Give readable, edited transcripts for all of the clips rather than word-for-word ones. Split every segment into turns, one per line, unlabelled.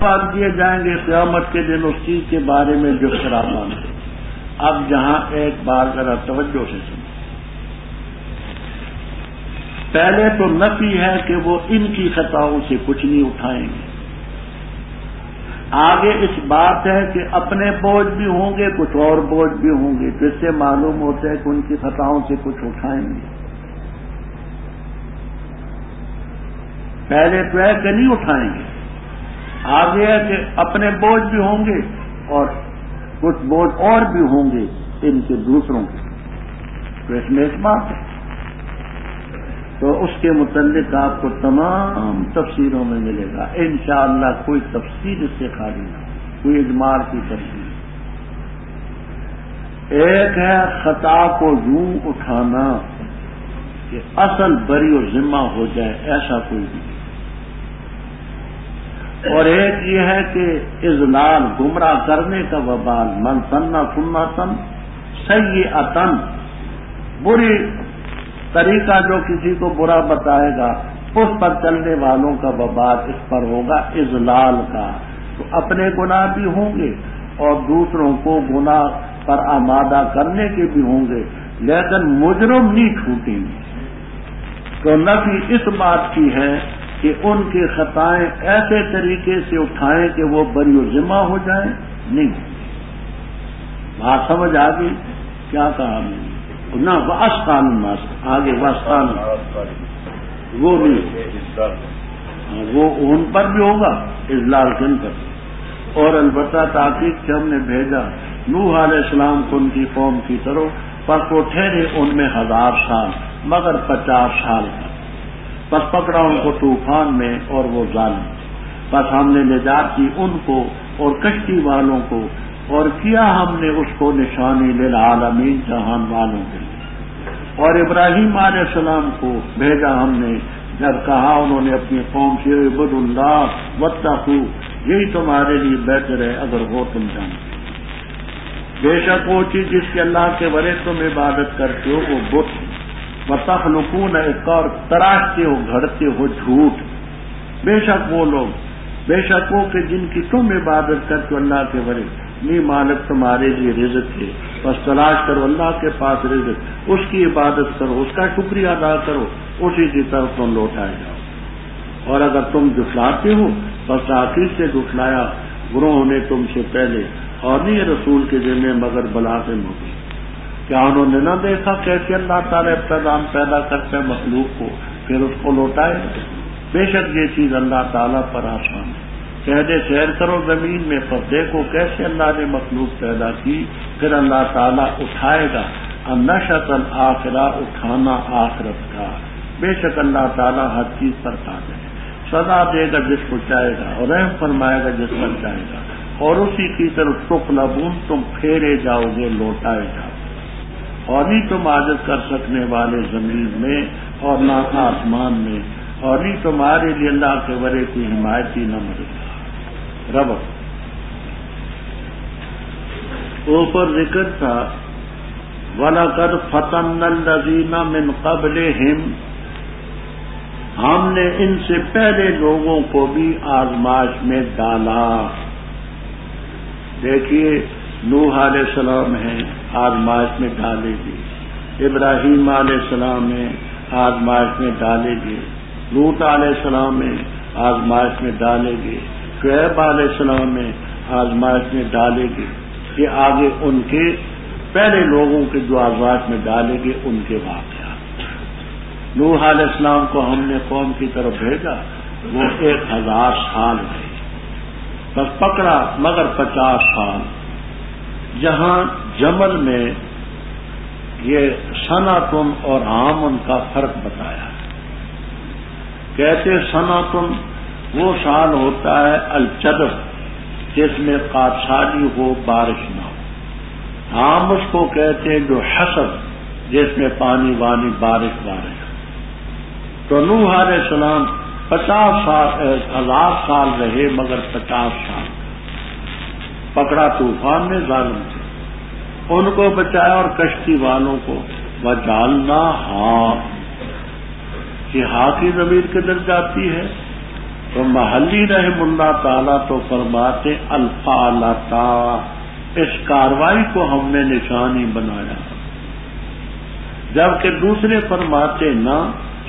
بات دیے جائیں گے قیامت کے دن اس چیز کے بارے میں جو خرابان ہے. اب جہاں ایک بار ذرا توجہ سے سنیں. پہلے تو نفی ہے کہ وہ ان کی خطاؤں سے کچھ نہیں اٹھائیں گے. آگے اس بات ہے کہ اپنے بوجھ بھی ہوں گے, کچھ اور بوجھ بھی ہوں گے, جس سے معلوم ہوتا ہے کہ ان کی خطاؤں سے کچھ اٹھائیں گے. پہلے تو ہے کہ نہیں اٹھائیں گے, آگے ہے کہ اپنے بوجھ بھی ہوں گے اور کچھ بوجھ اور بھی ہوں گے ان کے دوسروں کے. تو اس میں ایک بات ہے, تو اس کے متعلق آپ کو تمام تفسیروں میں ملے گا انشاءاللہ. کوئی تفسیر اس سے خالی نہ, کوئی اجمال کی تفسیر. ایک ہے خطا کو یوں اٹھانا کہ اصل بری و ذمہ ہو جائے, ایسا کوئی نہیں. اور ایک یہ ہے کہ اضلال, گمراہ کرنے کا وبال, من سنہ سنتن سیئۃ, بری طریقہ جو کسی کو برا بتائے گا اس پر چلنے والوں کا وبال اس پر ہوگا اضلال کا. تو اپنے گناہ بھی ہوں گے اور دوسروں کو گناہ پر آمادہ کرنے کے بھی ہوں گے, لیکن مجرم نہیں چھوٹیں گے. تو نفی اس بات کی ہے کہ ان کی خطائیں ایسے طریقے سے اٹھائیں کہ وہ بری و ذمہ ہو جائیں. نہیں, بات سمجھ آ گئی کیا کہا میں نے؟ نہ واسطان ماس آگے واسطان وہ بھی, وہ ان پر بھی ہوگا اضلال کن پر. اور البتہ تحقیق سے ہم نے بھیجا نوح علیہ السلام کو ان کی قوم کی طرف, پس وہ ٹھہرے ان میں 1000 سال مگر 50 سال کا. پس پکڑا ان کو طوفان میں اور وہ ظالم. پس ہم نے نجات دی ان کو اور کشتی والوں کو, اور کیا ہم نے اس کو نشانی للعالمین, جہان والوں کے لیے. اور ابراہیم علیہ السلام کو بھیجا ہم نے جب کہا انہوں نے اپنی قوم سے اعبدوا اللہ واتقوا, یہی تمہارے لیے بہتر ہے اگر ہو تم جانتے. بے شک وہ چیز جس کے اللہ کے ورے تم عبادت کرتے ہو وہ بت, وتخلقون, ایک اور تراشتے ہو گھڑتے ہو جھوٹ. بے شک وہ لوگ, بے شک وہ کہ جن کی تم عبادت کرتے ہو اللہ کے ورے, نہیں مالک تمہارے لیے رزق ہے, بس تلاش کرو اللہ کے پاس رزق, اس کی عبادت کرو, اس کا شکریہ ادا کرو, اسی کی طرف تم لوٹائے جاؤ. اور اگر تم جھٹلاتے ہو بس تاخیر سے جھٹلایا گروہوں نے تم سے پہلے, اور نہیں رسول کے ذمے مگر بلا سے موقع. کیا انہوں نے نہ دیکھا کیسے اللہ تعالیٰ ابتدام پیدا کرتے مخلوق کو پھر اس کو لوٹائے؟ بے شک یہ چیز اللہ تعالیٰ پر آسان ہے. کہہ دے سیر کرو زمین میں, پر دیکھو کیسے اللہ نے مخلوق پیدا کی, پھر اللہ تعالیٰ اٹھائے گا. النشأۃ الآخرہ, اٹھانا آخرت کا. بے شک اللہ تعالیٰ ہر چیز پر قادر ہے, سزا دے گا جس کو چاہے گا اور رحم فرمائے گا جس پر چاہے گا, اور اسی کی طرف تقلبون, تم پھیرے جاؤ گے, لوٹائے جاؤ. اور نہیں تم عاجز کر سکنے والے زمین میں اور نہ آسمان میں, اور نہیں تمہارے لیے اللہ کے ورے کی حمایتی نہ مدد. رب اوپر ذکر تھا وَلَقَدْ فَتَنَّا الَّذِينَ مِنْ قَبْلِهِمْ, ہم نے ان سے پہلے لوگوں کو بھی آزمائش میں ڈالا. دیکھیے نوح علیہ السلام ہیں, آزمائش میں ڈالے گی. ابراہیم علیہ السلام ہیں, آزمائش میں ڈالے گی. لوط علیہ السلام ہیں, آزمائش میں ڈالے گی. شعیب علیہ السلام میں آزمائش میں ڈالے گی. یہ آگے ان کے پہلے لوگوں کے جو آزمائش میں ڈالے گی ان کے واقعات. نوح علیہ السلام کو ہم نے قوم کی طرف بھیجا, وہ 1000 سال رہے, بس پکڑا مگر 50 سال. جہاں جمل میں یہ سناتن اور عامن کا فرق بتایا. کہتے سناتن وہ سال ہوتا ہے الچدر, جس میں قادسالی ہو, بارش نہ ہو. عام اس کو کہتے ہیں جو حسد, جس میں پانی وانی بارش بارش. تو نوح علیہ السلام 1000 سال رہے مگر 50 سال پکڑا طوفان نے ظالم سے, ان کو بچایا اور کشتی والوں کو. وجعلنا ہاں, کہ ہاں کی ضمیر کدھر جاتی ہے؟ تو محلی رحم اللہ تعالیٰ تو فرماتے الفالتا، اس کاروائی کو ہم نے نشانی بنایا، جبکہ دوسرے فرماتے نہ،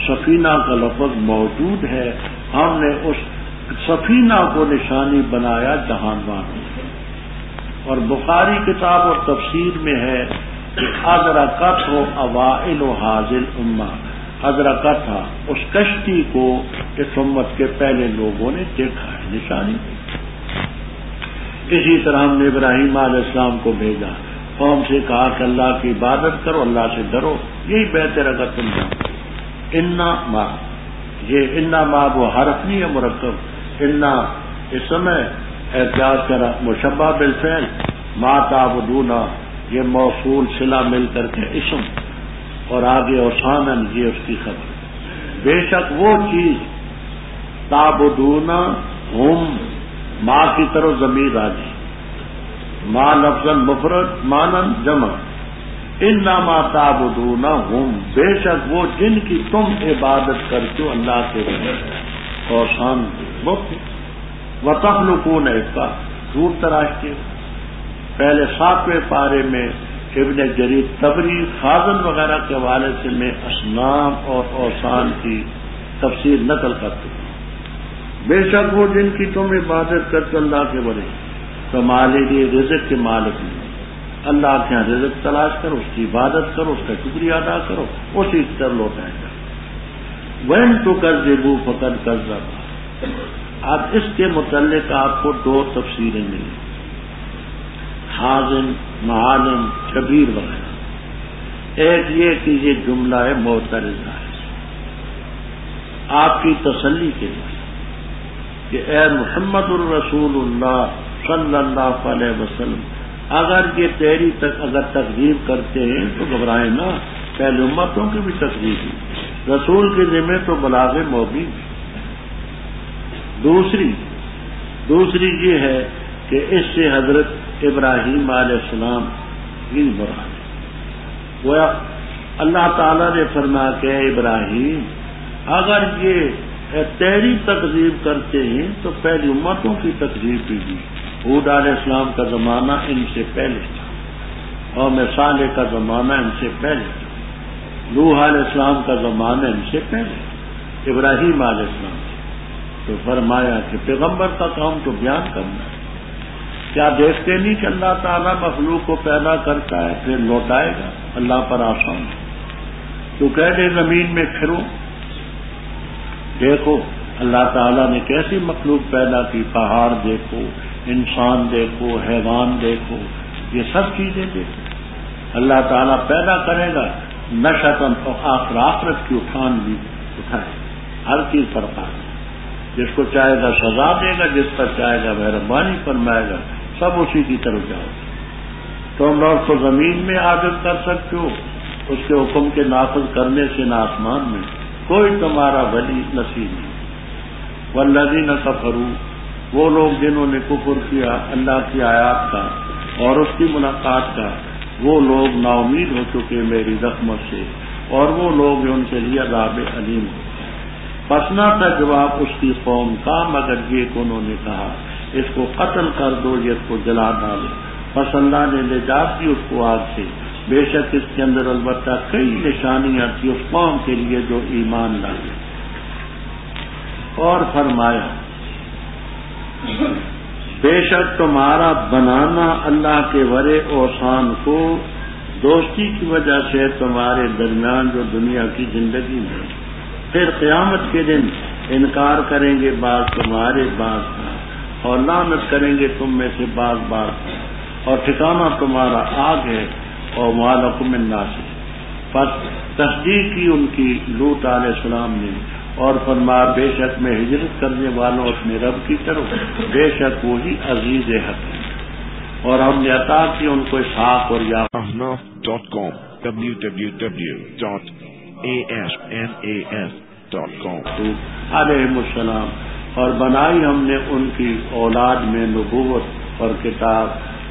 سفینہ کا لفظ موجود ہے، ہم نے اس سفینہ کو نشانی بنایا جہان والوں. اور بخاری کتاب اور تفسیر میں ہے کہ ادرکت ہو اوائل و حاضر امہ، ادرکت تھا اس کشتی کو اس امت کے پہلے لوگوں نے دیکھا ہے، نشانی. اسی طرح ہم نے ابراہیم علیہ السلام کو بھیجا، قوم سے کہا کہ اللہ کی عبادت کرو، اللہ سے ڈرو، یہی بہتر اگر تم جانو. انا ما، یہ انا ما وہ حرف نہیں ہے مرکب، انا اس سمے احتیاط کرا مشبہ بالفعل، ما تعبدون یہ موصول صلہ مل کر کے اسم، اور آگے اوسانن یہ اس کی خبر. بے شک وہ چیز تعبدون ہم، ما کی طرف ضمیر راجی، ما لفظ مفرد مانن جمع، انما تعبدون ہم، بے شک وہ جن کی تم عبادت کرتے ہو اللہ کے بغیر، اوسان بت، وتخلقون افکا، جھوٹ تراشتے. پہلے 7ویں پارے میں ابن جریر طبری خازن وغیرہ کے حوالے سے میں اصنام اور اوثان کی تفسیر نقل کرتے ہیں. بے شک وہ جن کی تم عبادت کرتے اللہ کے بڑے، تمہارے لیے رزق کے مالک نہیں، اللہ کے یہاں رزق تلاش کرو، اس کی عبادت کرو، اس کا شکریہ ادا کرو، اسی کی طرف لوٹائے گا. وَإِن تُكَذِّبُوا فَقَدْ كَذَّبَ. اب اس کے متعلق آپ کو 2 تفسیریں ملی، حازم، معالم، کبیر وغیرہ. ایک یہ کہ یہ جملہ ہے معترضہ ہے آپ کی تسلی کے لیے کہ اے محمد الرسول اللہ صلی اللہ علیہ وسلم، اگر یہ تیری اگر تقریب کرتے ہیں تو گھبرائیں نہ، پہلے امتوں کی بھی تقریب ہے، رسول کے ذمہ تو بلاغ مبین. دوسری یہ ہے کہ اس سے حضرت ابراہیم علیہ السلام کی مراد ہے. وہ اللہ تعالیٰ نے فرمایا کہ اے ابراہیم، اگر یہ تیری تقریب کرتے ہیں تو پہلی امتوں کی تقریب کی گئی. ہود علیہ السلام کا زمانہ ان سے پہلے تھا، اور صالح کا زمانہ ان سے پہلے تھا، نوح علیہ السلام کا زمانہ ان سے پہلے، ابراہیم علیہ السلام. تو فرمایا کہ پیغمبر کا کام تو بیان کرنا ہے. کیا دیکھتے نہیں کہ اللہ تعالیٰ مخلوق کو پیدا کرتا ہے پھر لوٹائے گا، اللہ پر آسان ہے. تو کہہ دے زمین میں پھرو، دیکھو اللہ تعالیٰ نے کیسی مخلوق پیدا کی، پہاڑ دیکھو، انسان دیکھو، حیوان دیکھو، یہ سب چیزیں دیکھو. اللہ تعالیٰ پیدا کرے گا نشأۃً، اور آخرت کی اٹھان بھی اٹھائے، ہر چیز پر قادر، جس کو چاہے گا سزا دے گا، جس پر چاہے گا مہربانی فرمائے گا، سب اسی کی طرف جاؤ. تم لوگ تو زمین میں عادت کر سکتے ہو، اس کے حکم کے نافذ کرنے سے نہ آسمان میں، کوئی تمہارا ولی نصیب نہیں. والذین کفروا، وہ لوگ جنہوں نے کفر کیا اللہ کی آیات کا اور اس کی ملاقات کا، وہ لوگ نا امید ہو چکے میری رحمت سے، اور وہ لوگ ان کے لیے عذاب علیم ہو. پس نہ تھا جواب اس کی قوم کا مگر یہ کہ انہوں نے کہا اس کو قتل کر دو، یہ اس کو جلا ڈالو. پس اللہ نے نجات دی اس کو آگ سے، بے شک اس کے اندر البتہ کئی نشانیاں تھیں اس قوم کے لیے جو ایمان لائے. اور فرمایا بے شک تمہارا بنانا اللہ کے ورے اوثان کو دوستی کی وجہ سے تمہارے درمیان جو دنیا کی زندگی میں، پھر قیامت کے دن انکار کریں گے بعض تمہارے بعض کا، اور لعنت کریں گے تم میں سے بعض کا، اور ٹھکانہ تمہارا آگ ہے، اور مالکم من ناصر. پس تصدیق کی ان کی لوط علیہ السلام نے، اور فرمایا بے شک میں ہجرت کرنے والوں اپنے رب کی طرف، بے شک وہی عزیز حق ہے. اور ہم نے عطا کی ان کو اسحاق اور یعقوب.
ahnaf.com www.asnas.com
علیہم السلام. اور بنائی ہم نے ان کی اولاد میں نبوت اور کتاب،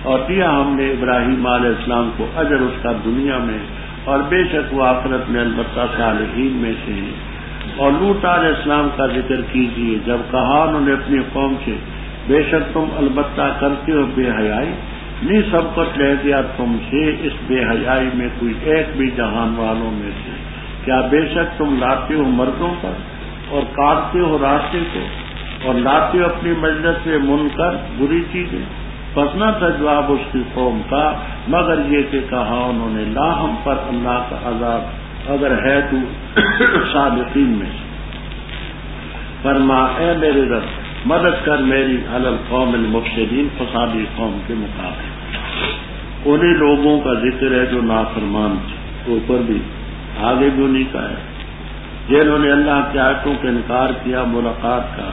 اور دیا ہم نے ابراہیم علیہ السلام کو اجر اس کا دنیا میں، اور بے شک وہ آخرت میں البتہ صالحین میں سے ہیں. اور لوط علیہ السلام کا ذکر کیجیے جب کہا انہوں نے اپنی قوم سے بے شک تم البتہ کرتے ہو بے حیائی، نہیں سبقت لے گیا تم سے اس بے حیائی میں کوئی ایک بھی جہان والوں میں سے، کیا بے شک تم لاتے ہو مردوں پر اور کاٹتے ہو راستے کو اور لاتے ہو اپنی مجلس سے منکر بری چیزیں، پس نہ تھا جواب اس کی قوم کا مگر یہ کہ کہا انہوں نے لا ہم پر اللہ کا عذاب اگر ہے تو صادقین میں سے، فرما اے میرے رب مدد کر میری علی القوم المفسدین فسادی قوم کے مقابلے۔ انہیں لوگوں کا ذکر ہے جو نافرمان تھے، اوپر بھی آگے بھی انہیں کا ہے، جنہوں نے اللہ کی آیتوں کا انکار کیا ملاقات کا۔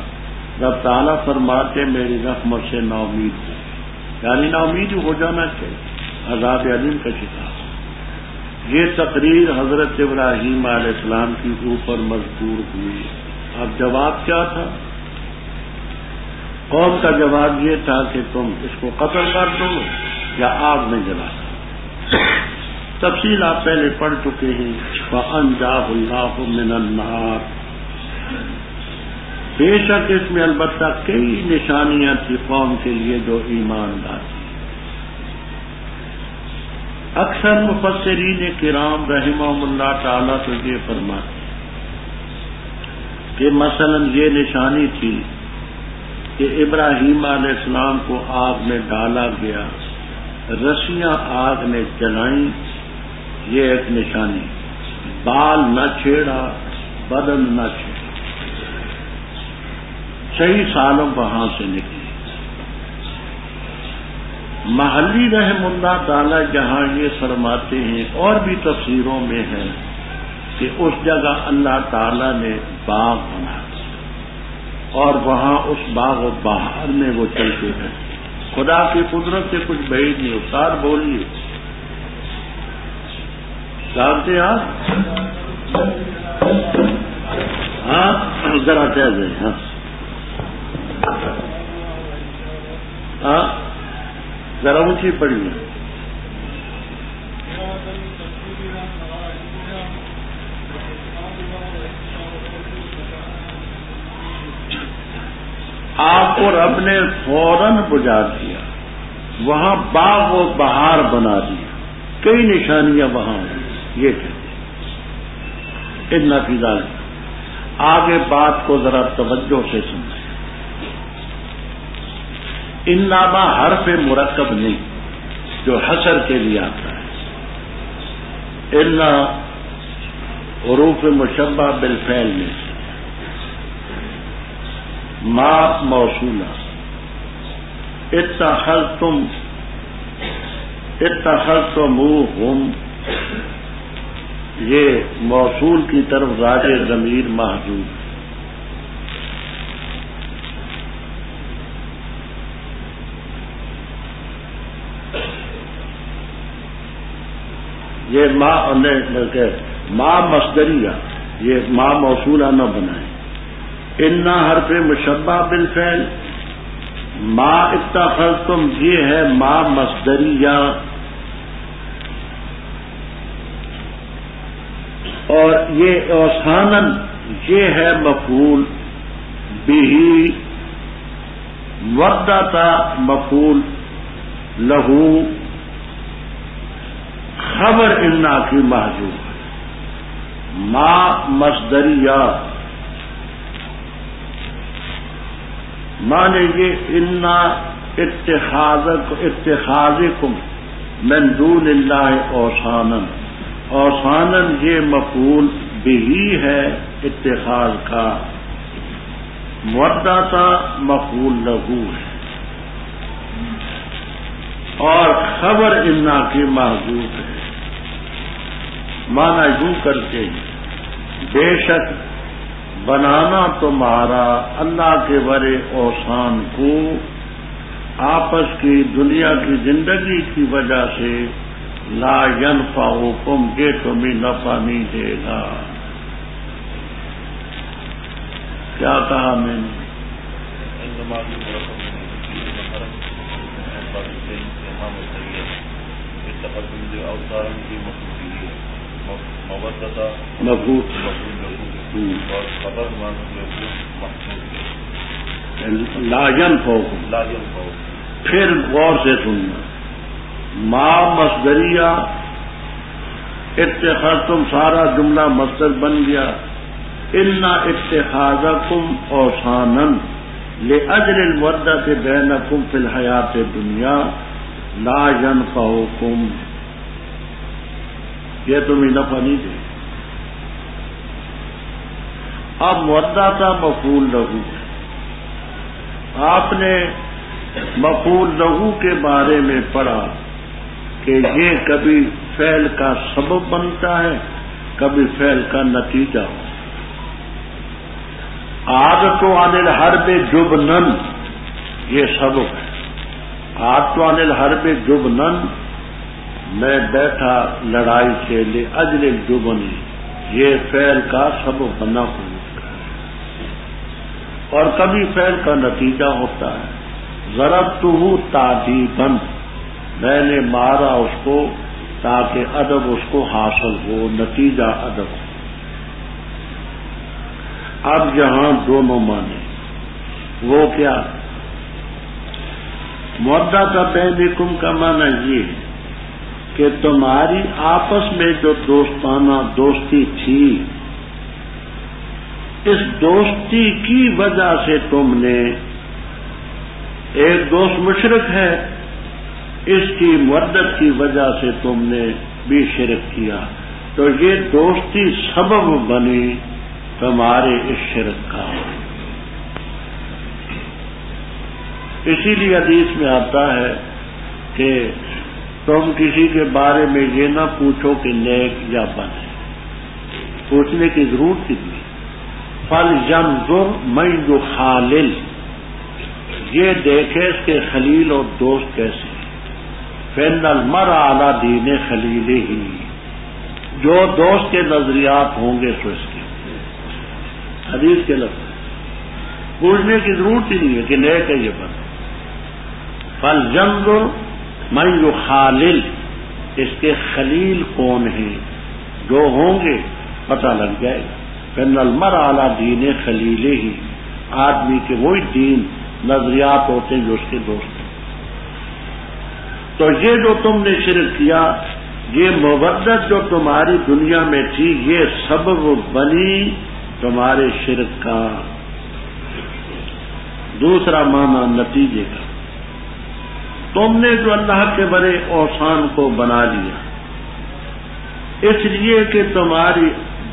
رب تعالیٰ فرماتے میری رحمت سے نا امید ہو، یعنی نا امید ہو جانا چاہیے، عذاب علیم کا شکار۔ یہ تقریر حضرت ابراہیم علیہ السلام کی اوپر مذکور ہوئی۔ اب جواب کیا تھا؟ قوم کا جواب یہ تھا کہ تم اس کو قتل کر دو یا آگ میں جلا دو۔ تفصیل آپ پہلے پڑھ چکے ہیں۔ فَأَنْجَاهُ اللَّهُ مِنَ النَّارِ، بے شک اس میں البتہ کئی نشانیاں تھی قوم کے لیے جو ایمان لاتی۔ اکثر مفسرین کرام رحمہم اللہ تعالیٰ تو یہ فرماتے کہ مثلا یہ نشانی تھی کہ ابراہیم علیہ السلام کو آگ میں ڈالا گیا، رسیاں آگ نے جلائیں، یہ ایک نشانی، بال نہ چھیڑا، بدن نہ چھیڑا، صحیح سالوں وہاں سے نکلی۔ محلی رحم اللہ تعالی جہاں یہ فرماتے ہیں اور بھی تفسیروں میں ہے کہ اس جگہ اللہ تعالی نے باغ بنا اور وہاں اس باغ و بہار میں وہ چلتے ہیں۔ خدا کی قدرت سے کچھ بعید نہیں۔ استاد بولیے، جانتے آپ؟ ہاں ذرا تیز ہے۔ ہاں ذرا اونچی پڑی ہے۔ آپ کو رب نے فوراً بجا دیا، وہاں باغ و بہار بنا دیا، کئی نشانیاں وہاں ہیں۔ یہ کہتے ان فی ذالک، آگے بات کو ذرا توجہ سے سنیں۔ ان نامہ حرف مرکب نہیں جو حصر کے لیے آتا ہے، ان حروف مشبہ بالفعل میں سے ما موصولہ، اتخذتموہم یہ موصول کی طرف راجع ضمیر محذوف۔ یہ ماں مصدریہ، یہ ماں موصولہ نہ بنائیں۔ انا حرف مشبہ بالفعل، ما اتخذتم یہ ہے ما مصدریہ، اور یہ اوثانن یہ ہے مفعول بہ، ودتا مفعول لہو، خبر انا کی محذوف، ما مصدریہ مانے یہ انا اتخاذکم من دون اللہ اوثانن، اوثانن یہ مفعول بہی ہے اتخاذ کا، مودتا مفعول لہو ہے، اور خبر انا کی محذوف ہے۔ مانا یوں کرتے ہیں بے شک بنانا تمہارا اللہ کے ورے اوثان کو آپس کی دنیا کی زندگی کی وجہ سے لا ینفعکم یہ تمہیں نفع نہیں دے گا۔ کیا کہا میں نے؟ مفعول لا ينفعكم. پھر غور سے سننا، ما مصدریہ اتخاذتم سارا جملہ مصدر بن گیا. ان اتخاذکم اوثانا لاجل المودۃ بینکم فی الحیات الدنیا لا ینفعکم. یہ تمہیں نفع نہیں دے. اب مودۃ مفعول لہو، آپ نے مفعول لہو کے بارے میں پڑھا کہ یہ کبھی فعل کا سبب بنتا ہے، کبھی فعل کا نتیجہ. عادت عن الحرب جبنن یہ سبب ہے. عادت عن الحرب جبنن میں بیٹھا لڑائی سے لاجل الجبن یہ فعل کا سبب بنا ہوا اور کبھی فعل کا نتیجہ ہوتا ہے. ضربتہ تعذیبا میں نے مارا اس کو تاکہ ادب اس کو حاصل ہو، نتیجہ ادب. اب یہاں دونوں معنی، وہ کیا؟ مودۃ بینکم کا معنی یہ ہے کہ تمہاری آپس میں جو دوستانہ دوستی تھی، اس دوستی کی وجہ سے تم نے، ایک دوست مشرک ہے، اس کی مودت کی وجہ سے تم نے بھی شرک کیا، تو یہ دوستی سبب بنی تمہارے اس شرک کا. اسی لیے حدیث میں آتا ہے کہ تم کسی کے بارے میں یہ نہ پوچھو کہ نیک یا بد ہے، پوچھنے کی ضرورت ہی نہیں. فَلْيَنْظُرْ مَنْ يُخَالِلُ یہ دیکھے اس کے خلیل اور دوست کیسے ہیں. فَإِنَّ الْمَرْءَ عَلَى دِينِ خَلِيلِهِ جو دوست کے نظریات ہوں گے سو اس کے. حدیث کے لفظ پوچھنے کی ضرورت ہی نہیں ہے کہ نیک ہے یہ بات. فَلْيَنْظُرْ مَنْ يُخَالِلُ اس کے خلیل کون ہیں، جو ہوں گے پتہ لگ جائے گا. فَإِنَّ الْمَرْءَ عَلَى دِينِ خَلِيلِهِ آدمی کے وہی دین نظریات ہوتے ہیں جو اس کے دوست ہیں. تو یہ جو تم نے شرک کیا، یہ مودت جو تمہاری دنیا میں تھی، یہ سبب بنی تمہارے شرک کا. دوسرا معنی نتیجے کا، تم نے جو اللہ کے بڑے اوثان کو بنا لیا اس لیے کہ تمہاری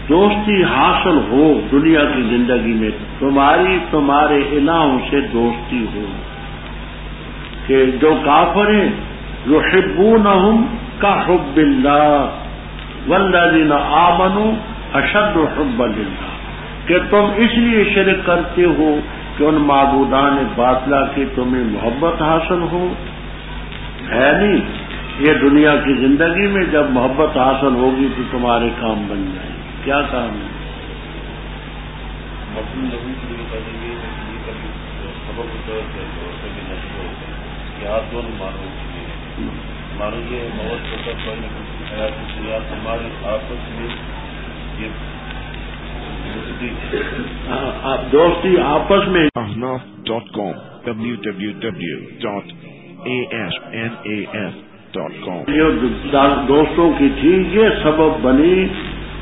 دوستی حاصل ہو دنیا کی زندگی میں، تمہارے الہوں سے دوستی ہو. کہ جو کافر ہیں یحبونہم کحب اللہ والذین آمنوا اشد حبا للہ، کہ تم اس لیے شرک کرتے ہو کہ ان معبودان باطلہ کی تمہیں محبت حاصل ہو. ہے نہیں، یہ دنیا کی زندگی میں جب محبت حاصل ہوگی تو تمہارے کام بن جائیں. کیا کام ہے؟ دوستی آپس میں.
ahnaf.com www.asnaf.com
یہ دوستوں کی تھی، یہ سبب بنی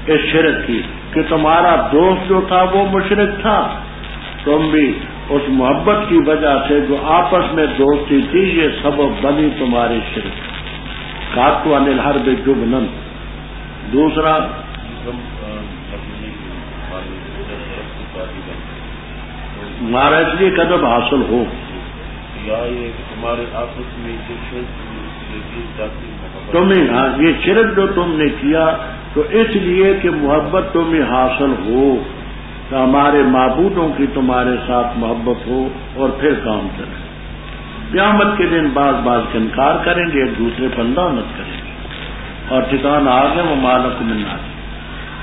اس شرک کی کہ تمہارا دوست جو تھا وہ مشرک تھا، تم بھی اس محبت کی وجہ سے جو آپس میں دوستی تھی یہ سبب بنی تمہارے شرک. قاتوا عن الحرب جبنا. دوسرا ہمارا اس لیے قدم حاصل ہو
ہمارے آپس میں
تمہیں یہ شرک جو تم نے کیا تو اس لیے کہ محبت تمہیں حاصل ہو، تو ہمارے معبودوں کی تمہارے ساتھ محبت ہو اور پھر کام کریں. قیامت کے دن بعض کا انکار کریں گے، ایک دوسرے پر لعنت کریں گے اور ٹھکانہ آ گیا وما لکم من ناصر.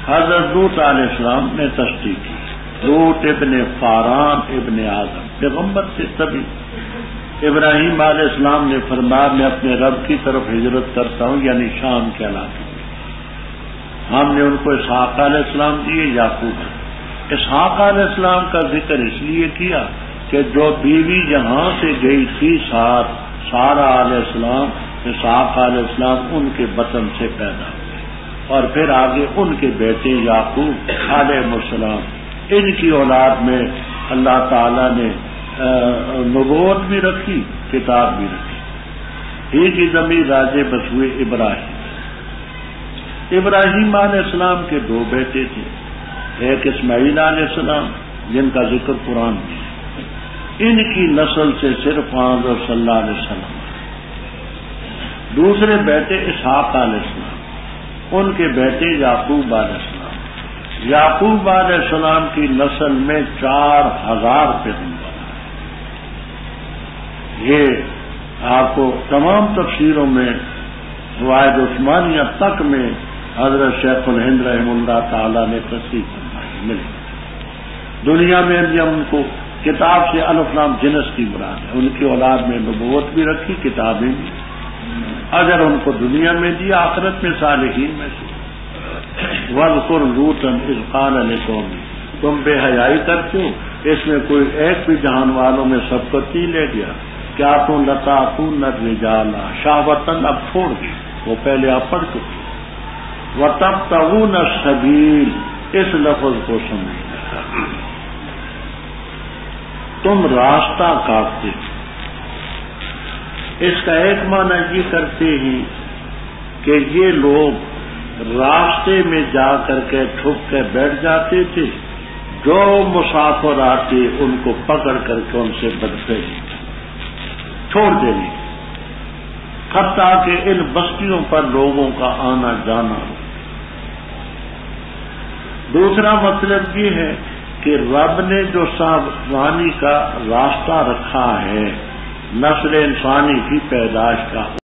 حضرت لوط علیہ السلام نے تصدیق کی. لوط ابن فاران ابن آدم پیغمبر سے تبھی. ابراہیم علیہ السلام نے فرمایا میں اپنے رب کی طرف ہجرت کرتا ہوں، یعنی شام کے علاقے میں. ہم نے ان کو اسحاق علیہ السلام دیے، یعقوب۔ اسحاق علیہ السلام کا ذکر اس لیے کیا کہ جو بیوی جہاں سے گئی تھی ساتھ، سارا علیہ السلام، اسحاق علیہ السلام ان کے بطن سے پیدا ہوئے، اور پھر آگے ان کے بیٹے یعقوب علیہ السلام، ان کی اولاد میں اللہ تعالی نے نبوت بھی رکھی، کتاب بھی رکھی۔ ہی کی زمین راجے بس ہوئے ابراہیم۔ ابراہیم علیہ السلام کے دو بیٹے تھے، ایک اسماعیل علیہ السلام جن کا ذکر قرآن میں ہے، ان کی نسل سے صرف حضرت صلی اللہ علیہ وسلم۔ دوسرے بیٹے اسحاق علیہ السلام، ان کے بیٹے یعقوب علیہ السلام۔ یعقوب علیہ السلام کی نسل میں 4000 پیغمبر ہیں۔ یہ آپ کو تمام تفسیروں میں فوائد عثمانیہ تک میں حضرت شیخ الہند رحمہ اللہ تعالی نے تصریح فرمائی ملی۔ دنیا میں بھی ہم ان کو کتاب سے الف لام جنس کی مراد ہے، ان کی اولاد میں نبوت بھی رکھی، کتابیں بھی، اگر ان کو دنیا میں دیا آخرت میں صالحین میں سے۔ وَاذْكُرْ لُوطًا إِذْ قَالَ لِقَوْمِهِ، تم بے حیائی کرتے ہو، اس میں کوئی ایک بھی جہان والوں میں سبقت نہیں لے گیا، کیا تم لَتَأْتُونَ الرِّجَالَ شَهْوَةً، اب چھوڑ گئی، وہ پہلے آپ پڑھ چکے۔ وَتَبْتَغُونَ السَّبِيلَ، اس لفظ کو سمجھنا، تم راستہ کاٹتے ہو۔ اس کا ایک معنی یہ کرتے ہیں کہ یہ لوگ راستے میں جا کر کے چھپ کے بیٹھ جاتے تھے، جو مسافر آتے ان کو پکڑ کر کے ان سے بدفعلی چھوڑ دینے، حتیٰ کہ ان بستیوں پر لوگوں کا آنا جانا ہو۔ دوسرا مطلب یہ ہے کہ رب نے جو ساودھانی کا راستہ رکھا ہے نسل انسانی کی پیدائش کا،